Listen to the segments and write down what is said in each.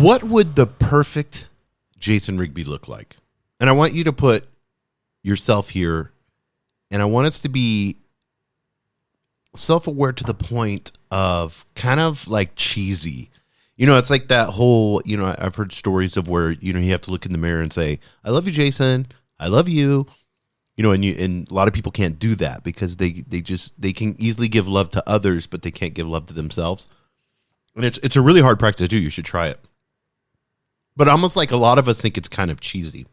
What would the perfect Jason Rigby look like? And I want you to put yourself here, and I want us to be self-aware to the point of kind of like cheesy. It's like that whole, I've heard stories of where, you have to look in the mirror and say, I love you, Jason. I love you. And a lot of people can't do that because they can easily give love to others, but they can't give love to themselves. And it's a really hard practice to do. You should try it. But almost like a lot of us think it's kind of cheesy.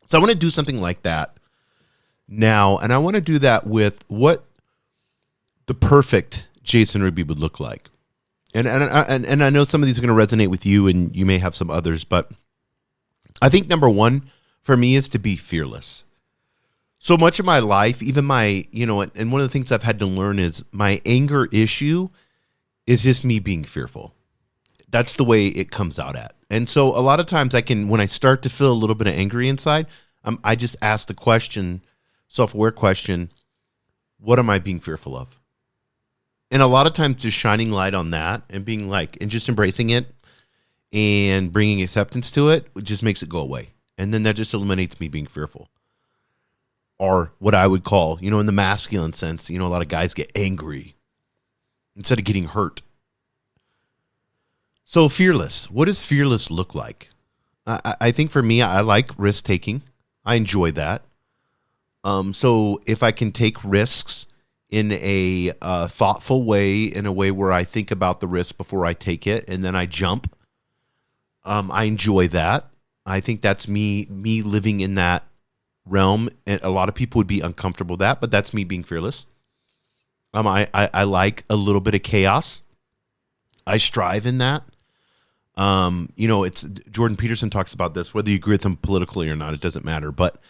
So I want to do something like that now. And I want to do that with what the perfect Jason Rigby would look like. And I know some of these are going to resonate with you, and you may have some others, but I think number one for me is to be fearless. So much of my life, even my, and one of the things I've had to learn is my anger issue is just me being fearful. That's the way it comes out at. And so a lot of times when I start to feel a little bit of angry inside, I just ask the question, self-aware question, what am I being fearful of? And a lot of times just shining light on that and being and just embracing it and bringing acceptance to it just makes it go away. And then that just eliminates me being fearful. Or what I would call, in the masculine sense, a lot of guys get angry instead of getting hurt. So fearless. What does fearless look like? I think for me, I like risk taking. I enjoy that. So if I can take risks in a thoughtful way, in a way where I think about the risk before I take it, and then I jump, I enjoy that. I think that's me living in that realm. And a lot of people would be uncomfortable with that, but that's me being fearless. I like a little bit of chaos. I strive in that. It's Jordan Peterson talks about this, whether you agree with him politically or not, it doesn't matter. But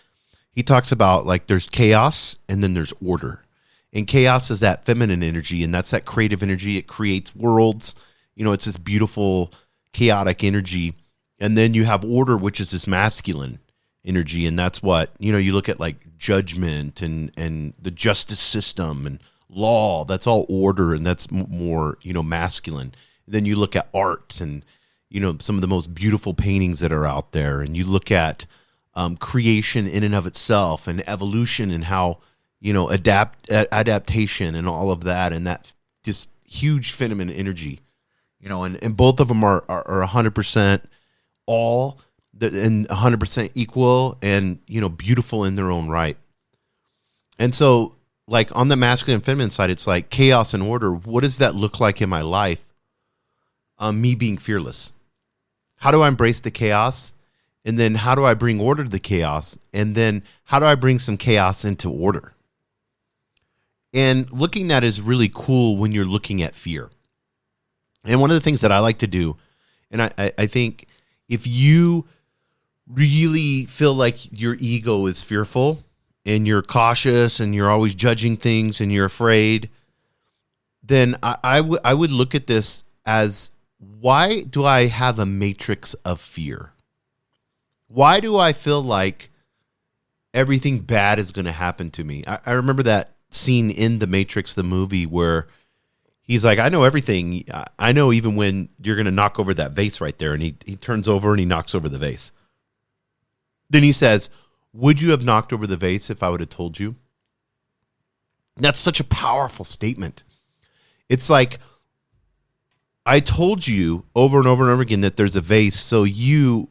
he talks about there's chaos and then there's order. And chaos is that feminine energy, and that's that creative energy. It creates worlds. It's this beautiful, chaotic energy. And then you have order, which is this masculine energy. And that's what, you look at judgment and the justice system and law. That's all order, and that's more, masculine. And then you look at art and, some of the most beautiful paintings that are out there. And you look at creation in and of itself and evolution and how, adaptation and all of that, and that just huge feminine energy, and both of them are 100% all and 100% equal and, beautiful in their own right. And so on the masculine and feminine side, it's like chaos and order. What does that look like in my life? Me being fearless. How do I embrace the chaos? And then how do I bring order to the chaos? And then how do I bring some chaos into order? And looking at is really cool when you're looking at fear. And one of the things that I like to do, and I think if you really feel like your ego is fearful and you're cautious and you're always judging things and you're afraid, then I would look at this as, why do I have a matrix of fear? Why do I feel like everything bad is going to happen to me? I remember that scene in The Matrix, the movie, where he's like, I know everything. I know even when you're going to knock over that vase right there. And he turns over and he knocks over the vase. Then he says, would you have knocked over the vase if I would have told you? That's such a powerful statement. It's like, I told you over and over and over again that there's a vase, so you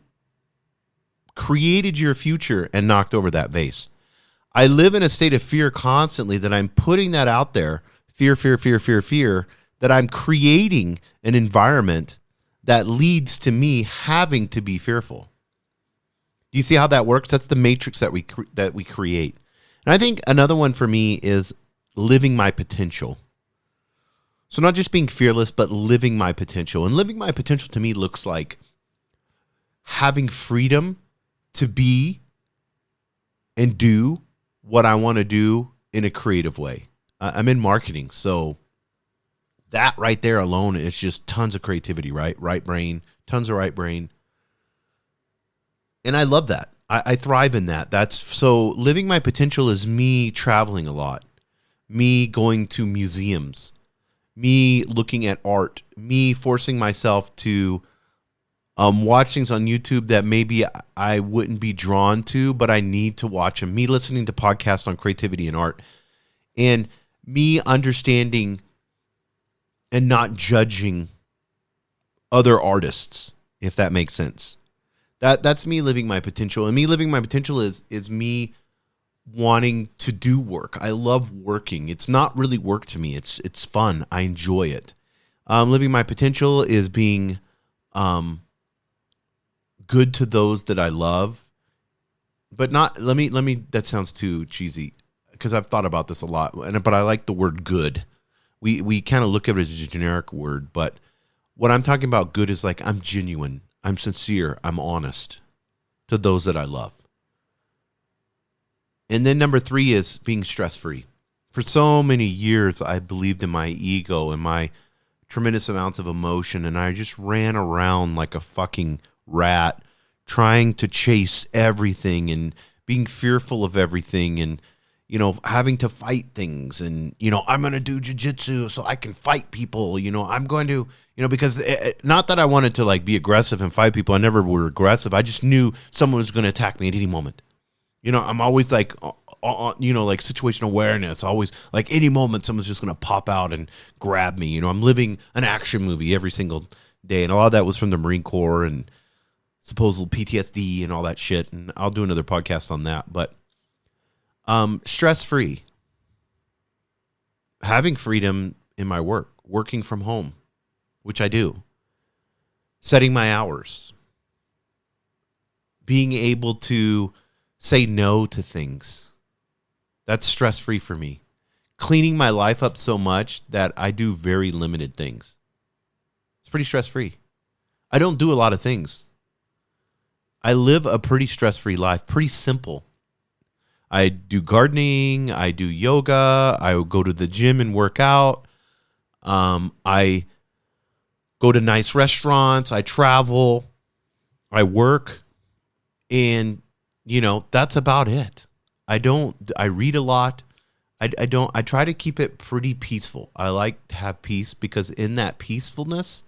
created your future and knocked over that vase. I live in a state of fear constantly that I'm putting that out there, fear, that I'm creating an environment that leads to me having to be fearful. Do you see how that works? That's the matrix that we create. And I think another one for me is living my potential. So not just being fearless, but living my potential. And living my potential to me looks like having freedom to be and do what I want to do in a creative way. I'm in marketing, so that right there alone is just tons of creativity, right? Right brain, tons of right brain. And I love that. I thrive in that. So living my potential is me traveling a lot, me going to museums, me looking at art, me forcing myself to Watch things on YouTube that maybe I wouldn't be drawn to, but I need to watch them. Me listening to podcasts on creativity and art, and me understanding and not judging other artists, if that makes sense. That's me living my potential. And me living my potential is me wanting to do work. I love working. It's not really work to me. It's fun. I enjoy it. Living my potential is being good to those that I love, but not. Let me. That sounds too cheesy because I've thought about this a lot. But I like the word good. We kind of look at it as a generic word, but what I'm talking about good is like I'm genuine, I'm sincere, I'm honest to those that I love. And then number 3 is being stress-free. For so many years, I believed in my ego and my tremendous amounts of emotion, and I just ran around like a fucking rat trying to chase everything and being fearful of everything and, having to fight things. And, I'm going to do jiu-jitsu so I can fight people. I'm going to, because not that I wanted to like be aggressive and fight people. I never were aggressive. I just knew someone was going to attack me at any moment. I'm always like, like situational awareness. Always like any moment someone's just going to pop out and grab me. I'm living an action movie every single day. And a lot of that was from the Marine Corps and supposed PTSD and all that shit. And I'll do another podcast on that. But stress-free. Having freedom in my work. Working from home, which I do. Setting my hours. Being able to say no to things. That's stress-free for me. Cleaning my life up so much that I do very limited things. It's pretty stress-free. I don't do a lot of things. I live a pretty stress-free life, pretty simple. I do gardening, I do yoga, I go to the gym and work out. I go to nice restaurants, I travel, I work, and that's about it. I read a lot. I try to keep it pretty peaceful. I like to have peace because in that peacefulness,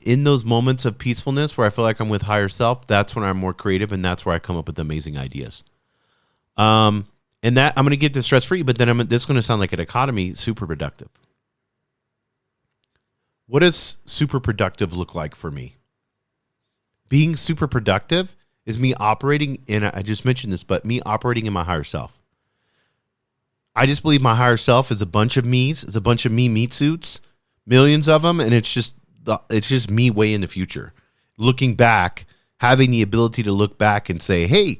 in those moments of peacefulness where I feel like I'm with higher self, that's when I'm more creative and that's where I come up with amazing ideas. And that I'm going to get this stress free, but then this is going to sound like a dichotomy, super productive. What does super productive look like for me? Being super productive is me operating in, I just mentioned this, but me operating in my higher self. I just believe my higher self is a bunch of me's. It's a bunch of me meat suits, millions of them, and it's just me way in the future. Looking back, having the ability to look back and say, hey,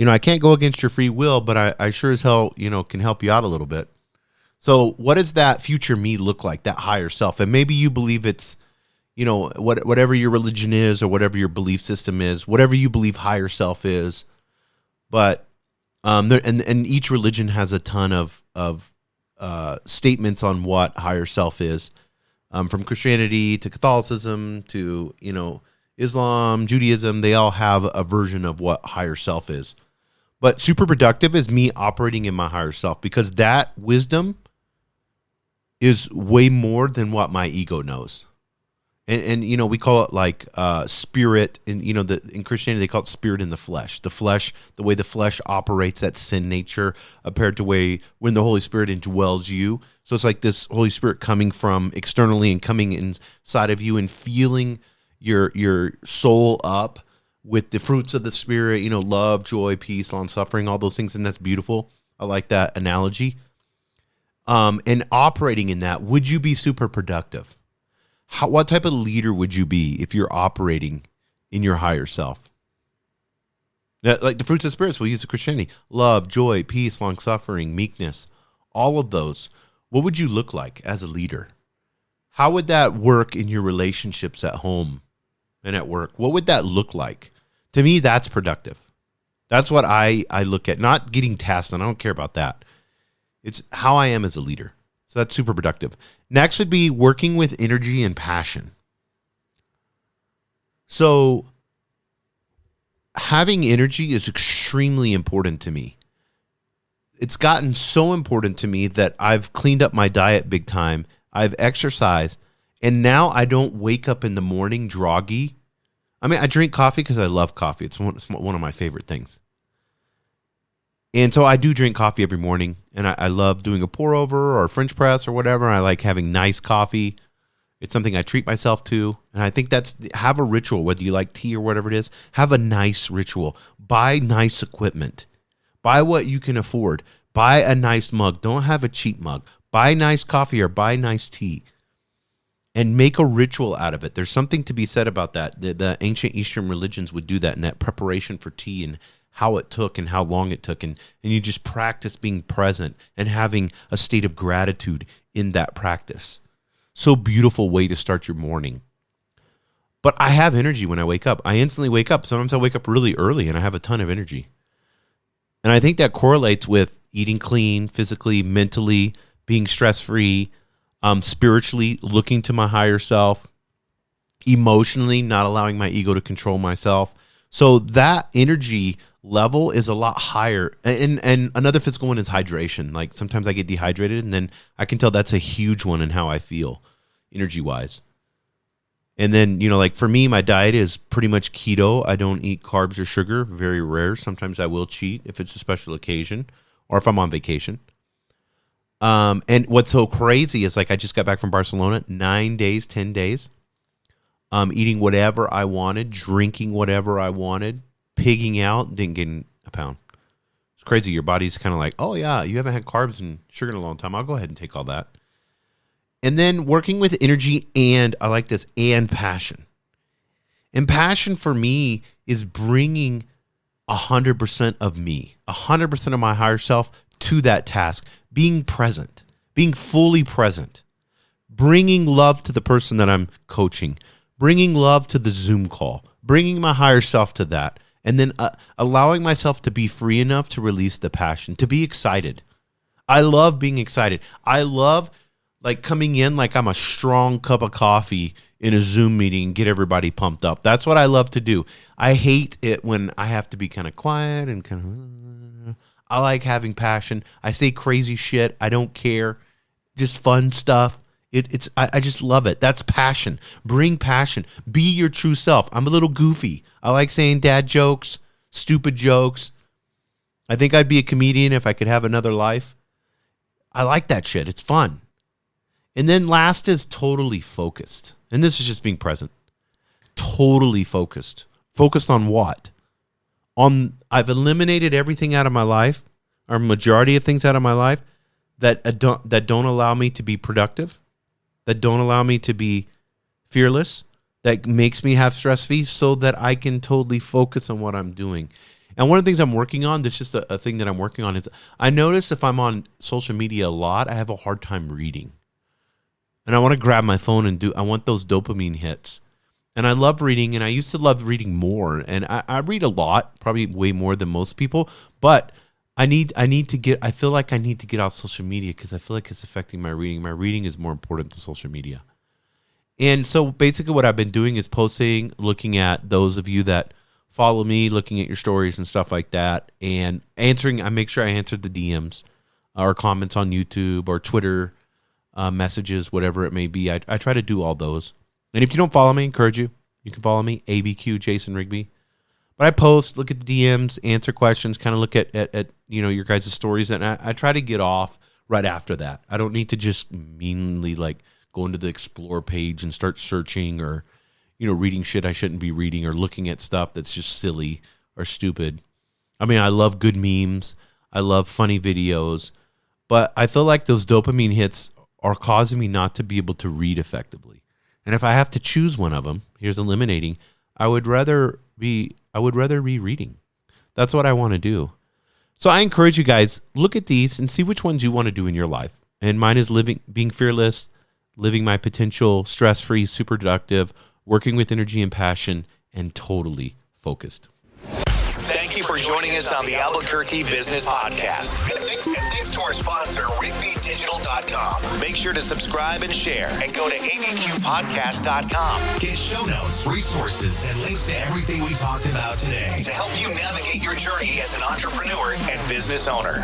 I can't go against your free will, but I sure as hell, can help you out a little bit. So what does that future me look like, that higher self? And maybe you believe it's, whatever your religion is or whatever your belief system is, whatever you believe higher self is. But and each religion has a ton of statements on what higher self is, from Christianity to Catholicism to Islam, Judaism. They all have a version of what higher self is. But super productive is me operating in my higher self because that wisdom is way more than what my ego knows. And we call it like spirit, and in Christianity they call it spirit in the flesh. The flesh, the way the flesh operates, that sin nature, compared to when the Holy Spirit indwells you. So it's like this Holy Spirit coming from externally and coming inside of you and feeling your soul up with the fruits of the Spirit. Love, joy, peace, long suffering, all those things, and that's beautiful. I like that analogy. And operating in that, would you be super productive? What type of leader would you be if you're operating in your higher self? Like the fruits of the spirits, we'll use the Christianity. Love, joy, peace, long suffering, meekness, all of those. What would you look like as a leader? How would that work in your relationships at home and at work? What would that look like? To me, that's productive. That's what I look at. Not getting tasks, and I don't care about that. It's how I am as a leader. So that's super productive. Next would be working with energy and passion. So having energy is extremely important to me. It's gotten so important to me that I've cleaned up my diet big time. I've exercised, And now I don't wake up in the morning groggy. I mean, I drink coffee because I love coffee. It's one of my favorite things. And so I do drink coffee every morning, and I love doing a pour over or a French press or whatever. I like having nice coffee. It's something I treat myself to. And I think have a ritual, whether you like tea or whatever it is, have a nice ritual. Buy nice equipment. Buy what you can afford. Buy a nice mug. Don't have a cheap mug. Buy nice coffee or buy nice tea. And make a ritual out of it. There's something to be said about that. The ancient Eastern religions would do that in that preparation for tea and how it took and how long it took. And you just practice being present and having a state of gratitude in that practice. So beautiful way to start your morning. But I have energy when I wake up. I instantly wake up. Sometimes I wake up really early and I have a ton of energy. And I think that correlates with eating clean, physically, mentally, being stress-free, spiritually, looking to my higher self, emotionally, not allowing my ego to control myself. So that energy level is a lot higher. And another physical one is hydration. Like sometimes I get dehydrated, and then I can tell that's a huge one in how I feel energy-wise. And then, like for me, my diet is pretty much keto. I don't eat carbs or sugar, very rare. Sometimes I will cheat if it's a special occasion or if I'm on vacation. And what's so crazy is like I just got back from Barcelona, 9 days, 10 days, eating whatever I wanted, drinking whatever I wanted, pigging out, didn't gain a pound. It's crazy. Your body's kind of like, oh yeah, you haven't had carbs and sugar in a long time. I'll go ahead and take all that. And then working with energy and, I like this, and passion. And passion for me is bringing 100% of me, 100% of my higher self to that task. Being present, being fully present, bringing love to the person that I'm coaching, bringing love to the Zoom call, bringing my higher self to that, and then allowing myself to be free enough to release the passion, to be excited. I love being excited. I love like coming in like I'm a strong cup of coffee in a Zoom meeting and get everybody pumped up. That's what I love to do. I hate it when I have to be kind of quiet and kind of... I like having passion. I say crazy shit. I don't care. Just fun stuff. I just love it. That's passion. Bring passion. Be your true self. I'm a little goofy. I like saying dad jokes, stupid jokes. I think I'd be a comedian if I could have another life. I like that shit. It's fun. And then last is totally focused. And this is just being present. Totally focused. Focused on what? I've eliminated everything out of my life, or majority of things out of my life that don't allow me to be productive, that don't allow me to be fearless, that makes me have stress free, so that I can totally focus on what I'm doing. And one of the things I'm working on, this is just a thing that I'm working on, is I notice if I'm on social media a lot, I have a hard time reading. And I want to grab my phone and I want those dopamine hits. And I love reading, and I used to love reading more. And I read a lot, probably way more than most people. But I feel like I need to get off social media because I feel like it's affecting my reading. My reading is more important than social media. And so basically what I've been doing is posting, looking at those of you that follow me, looking at your stories and stuff like that, and answering. I make sure I answer the DMs or comments on YouTube or Twitter, messages, whatever it may be. I try to do all those. And if you don't follow me, I encourage you. You can follow me, ABQ Jason Rigby. But I post, look at the DMs, answer questions, kind of look at your guys' stories, and I try to get off right after that. I don't need to just meanly like go into the explore page and start searching or reading shit I shouldn't be reading or looking at stuff that's just silly or stupid. I mean, I love good memes. I love funny videos. But I feel like those dopamine hits are causing me not to be able to read effectively. And if I have to choose one of them, here's eliminating, I would rather be reading. That's what I want to do. So I encourage you guys, look at these and see which ones you want to do in your life. And mine is being fearless, living my potential, stress-free, super productive, working with energy and passion, and totally focused. Thank you for joining us on the Albuquerque Business Podcast. And thanks to our sponsor, RigbyDigital.com. Make sure to subscribe and share. And go to abqpodcast.com. Get show notes, resources, and links to everything we talked about today to help you navigate your journey as an entrepreneur and business owner.